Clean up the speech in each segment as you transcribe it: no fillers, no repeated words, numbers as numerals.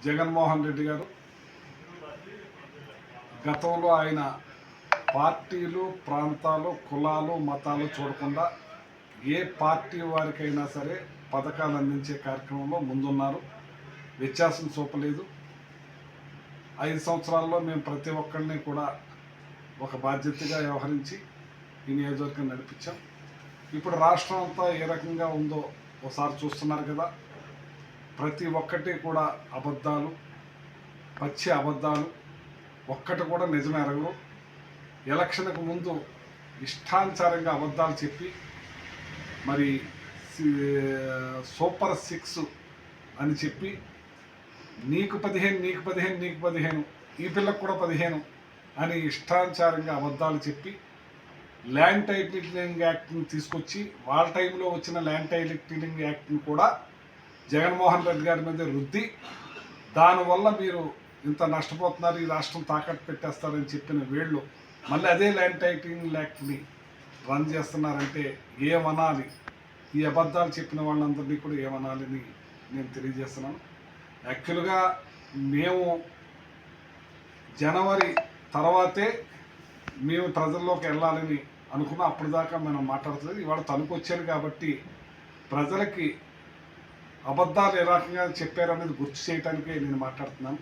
జగన్మోహన్ రెడ్డి గారు గతంలో ఆయన పార్టీలు, ప్రాంతాలు, కులాలు, మతాలు చూడకుండా ఏ పార్టీ వారికైనా సరే పథకాలు అందించే కార్యక్రమంలో ముందున్నారు. వ్యత్యాసం చూపలేదు. 5 సంవత్సరాల్లో మేము ప్రతి ఒక్కరిని కూడా ఒక బాధ్యతగా వ్యవహరించి ఈ నియోజకవర్గం నడిపించాం. ఇప్పుడు రాష్ట్రం అంతా ఏ రకంగా ఉందో ఒకసారి చూస్తున్నారు కదా. ప్రతి ఒక్కటి కూడా అబద్ధాలు, పచ్చి అబద్ధాలు, ఒక్కటి కూడా నిజం ఎరగరు. ఎలక్షన్కు ముందు ఇష్టానుసారంగా అబద్ధాలు చెప్పి మరి సూపర్ 6 అని చెప్పి నీకు 15 ఈ పిల్లకు కూడా 15 అని ఇష్టానుసారంగా అబద్ధాలు చెప్పి ల్యాండ్ టైటిలింగ్ యాక్ట్ని తీసుకొచ్చి వాళ్ళ టైంలో వచ్చిన ల్యాండ్ టైటిలింగ్ యాక్ట్ని కూడా జగన్మోహన్ రెడ్డి గారి మీద రుద్ది దానివల్ల మీరు ఇంత నష్టపోతున్నారు, ఈ రాష్ట్రం తాకట్టు పెట్టేస్తారని చెప్పిన వీళ్ళు మళ్ళీ అదే ల్యాండ్ టైటిలింగ్ యాక్ట్ని రన్ చేస్తున్నారంటే ఏమనాలి? ఈ అబద్ధాలు చెప్పిన వాళ్ళందరినీ కూడా ఏమనాలని నేను తెలియజేస్తున్నాను. యాక్చువల్గా మేము జనవరి తర్వాతే మేము ప్రజల్లోకి వెళ్ళాలని అనుకున్నా. అప్పటిదాకా మనం మాట్లాడుతుంది. ఇవాళ తణుకు వచ్చాను కాబట్టి ప్రజలకి అబద్ధాలు ఏ రకంగా చెప్పారనేది గుర్తు చేయడానికే నేను మాట్లాడుతున్నాను.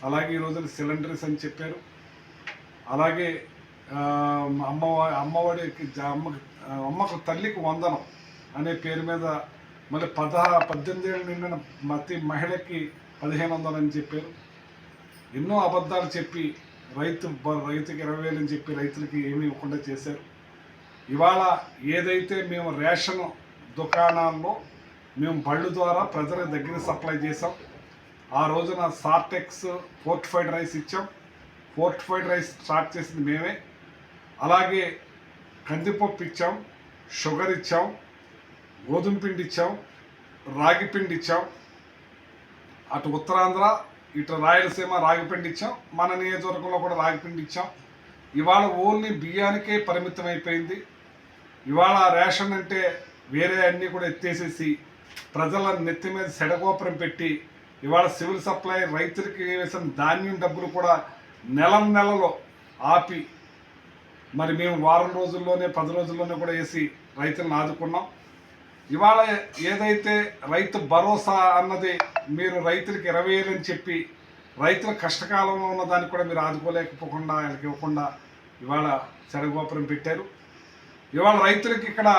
అలాగే ఈరోజు సిలిండర్స్ అని చెప్పారు. అలాగే అమ్మఒడికి అమ్మకు తల్లికి వందనం అనే పేరు మీద మళ్ళీ 18 ఏళ్ళు నిండిన ప్రతి మహిళకి 1500 అని చెప్పారు. ఎన్నో అబద్ధాలు చెప్పి రైతుకి 20,000 అని చెప్పి రైతులకి ఏమీ ఇవ్వకుండా చేశారు. ఇవాళ ఏదైతే మేము రేషన్ దుకాణాల్లో మేము బళ్ళు ద్వారా ప్రజల దగ్గర సప్లై చేసాం. ఆ రోజున సార్టెక్స్ ఫోర్టిఫైడ్ రైస్ ఇచ్చాం. ఫోర్టిఫైడ్ రైస్ స్టార్ట్ చేసింది మేమే. అలాగే కందిపప్పు ఇచ్చాం, షుగర్ ఇచ్చాం, గోధుమ పిండి ఇచ్చాం, రాగి పిండి ఇచ్చాం. అటు ఉత్తరాంధ్ర, ఇటు రాయలసీమ రాగిపిండి ఇచ్చాం. మన నియోజకవర్గంలో కూడా రాగిపిండి ఇచ్చాం. ఇవాళ ఓన్లీ బియ్యానికే పరిమితం అయిపోయింది. ఇవాళ రేషన్ అంటే వేరే అన్నీ కూడా ఎత్తేసేసి ప్రజల నెత్తి మీద సెడగోపురం పెట్టి ఇవాళ సివిల్ సప్లై రైతులకి వేసిన ధాన్యం డబ్బులు కూడా నెలలో ఆపి మరి మేము వారం రోజుల్లోనే 10 రోజుల్లోనే కూడా వేసి రైతులను ఆదుకున్నాం. ఇవాళ ఏదైతే రైతు భరోసా అన్నది మీరు రైతులకి 20,000 అని చెప్పి రైతుల కష్టకాలంలో ఉన్న దాన్ని కూడా మీరు ఆదుకోలేకపోకుండా వాళ్ళకి ఇవ్వకుండా ఇవాళ చెరగోపురం పెట్టారు. ఇవాళ రైతులకి ఇక్కడ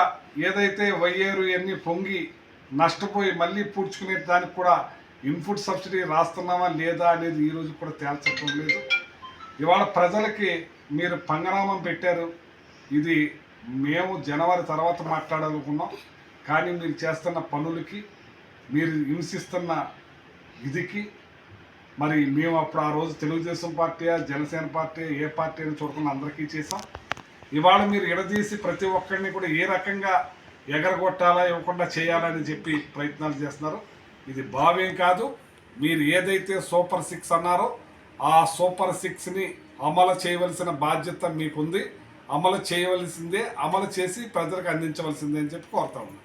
ఏదైతే వయ్యేరు ఇవన్నీ పొంగి నష్టపోయి మళ్ళీ పూడ్చుకునే దానికి కూడా ఇన్పుట్ సబ్సిడీ రాస్తున్నామా లేదా అనేది ఈరోజు కూడా తేల్చడం లేదు. ఇవాళ ప్రజలకి మీరు పంగనామం పెట్టారు. ఇది మేము జనవరి తర్వాత మాట్లాడాలనుకున్నాం. కానీ మీరు చేస్తున్న పనులకి, మీరు హింసిస్తున్న ఇదికి మరి మేము అప్పుడు ఆ రోజు తెలుగుదేశం పార్టీ, జనసేన పార్టీ, ఏ పార్టీ అని చూడకుండా అందరికీ చేసాం. ఇవాళ మీరు ఎడదీసి ప్రతి ఒక్కరిని కూడా ఏ రకంగా ఎగరగొట్టాలా, ఇవ్వకుండా చేయాలని చెప్పి ప్రయత్నాలు చేస్తున్నారు. ఇది భావ్యం కాదు. మీరు ఏదైతే సూపర్ 6 అన్నారో ఆ సూపర్ 6ని అమలు చేయవలసిన బాధ్యత మీకుంది. అమలు చేయవలసిందే, అమలు చేసి ప్రజలకు అందించవలసిందే అని చెప్పి కోరుతా ఉన్నాను.